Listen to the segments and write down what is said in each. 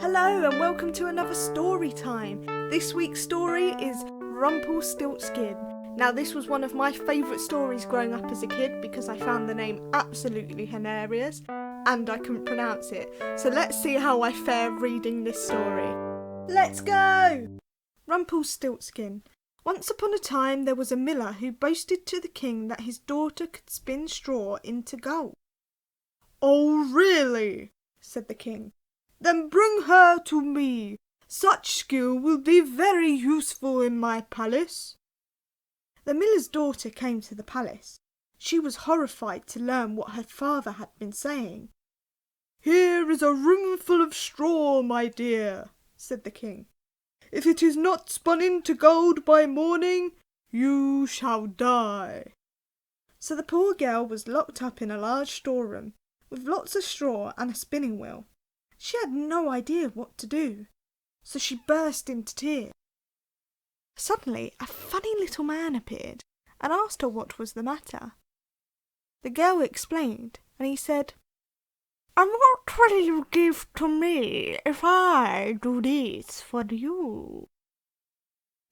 Hello and welcome to another story time. This week's story is Rumpelstiltskin. Now this was one of my favourite stories growing up as a kid because I found the name absolutely hilarious and I couldn't pronounce it. So let's see how I fare reading this story. Let's go! Rumpelstiltskin. Once upon a time there was a miller who boasted to the king that his daughter could spin straw into gold. "Oh, really?" said the king. "Then bring her to me. Such skill will be very useful in my palace." The miller's daughter came to the palace. She was horrified to learn what her father had been saying. "Here is a roomful of straw, my dear," said the king. "If it is not spun into gold by morning, you shall die." So the poor girl was locked up in a large storeroom with lots of straw and a spinning wheel. She had no idea what to do, so she burst into tears. Suddenly a funny little man appeared and asked her what was the matter. The girl explained, and he said, "And what will you give to me if I do this for you?"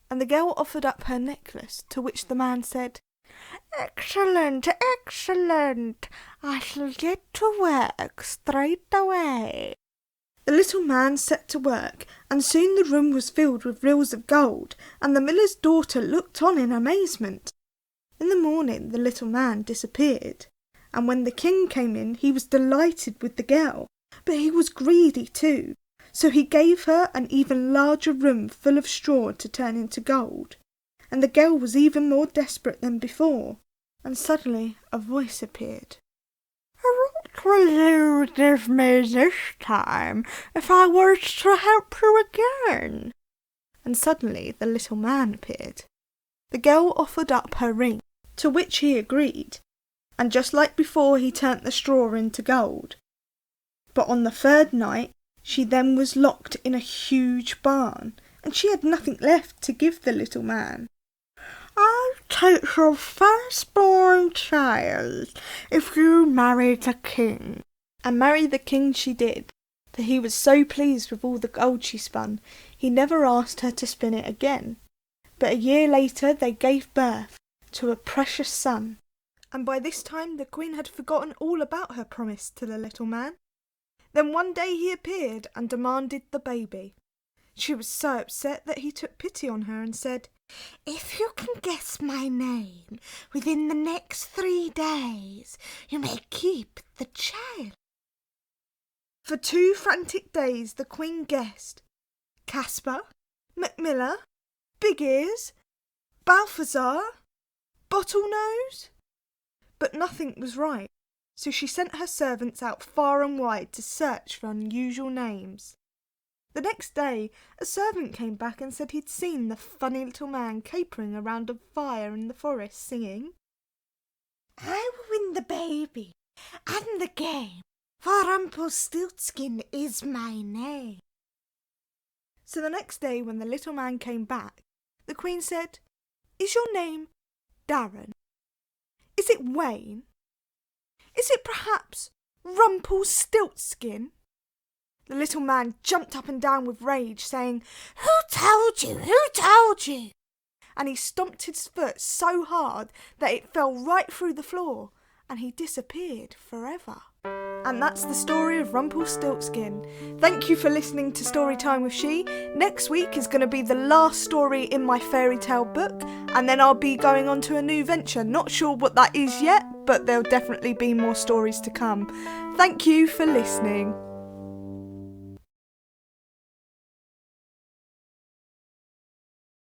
And the girl offered up her necklace, to which the man said, "Excellent, excellent! I shall get to work straight away." The little man set to work, and soon the room was filled with reels of gold, and the miller's daughter looked on in amazement. In the morning the little man disappeared, and when the king came in he was delighted with the girl, but he was greedy too, so he gave her an even larger room full of straw to turn into gold, and the girl was even more desperate than before, and suddenly a voice appeared. "What will you give me this time if I were to help you again?" And suddenly the little man appeared. The girl offered up her ring, to which he agreed, and just like before he turned the straw into gold. But on the third night she then was locked in a huge barn, and she had nothing left to give the little man. "I'll take your firstborn child if you marry the king." And marry the king she did, for he was so pleased with all the gold she spun, he never asked her to spin it again. But a year later they gave birth to a precious son, and by this time the queen had forgotten all about her promise to the little man. Then one day he appeared and demanded the baby. She was so upset that he took pity on her and said, "If you can guess my name within the next 3 days, you may keep the child." For 2 frantic days the queen guessed Caspar, Macmillan, Big Ears, Balthazar, Bottlenose. But nothing was right, so she sent her servants out far and wide to search for unusual names. The next day a servant came back and said he'd seen the funny little man capering around a fire in the forest singing, "I will win the baby and the game, for Rumpelstiltskin is my name." So the next day when the little man came back, the queen said, "Is your name Darren? Is it Wayne? Is it perhaps Rumpelstiltskin?" The little man jumped up and down with rage, saying, "Who told you? Who told you?" And he stomped his foot so hard that it fell right through the floor, and he disappeared forever. And that's the story of Rumpelstiltskin. Thank you for listening to Storytime with She. Next week is going to be the last story in my fairy tale book, and then I'll be going on to a new venture. Not sure what that is yet, but there'll definitely be more stories to come. Thank you for listening.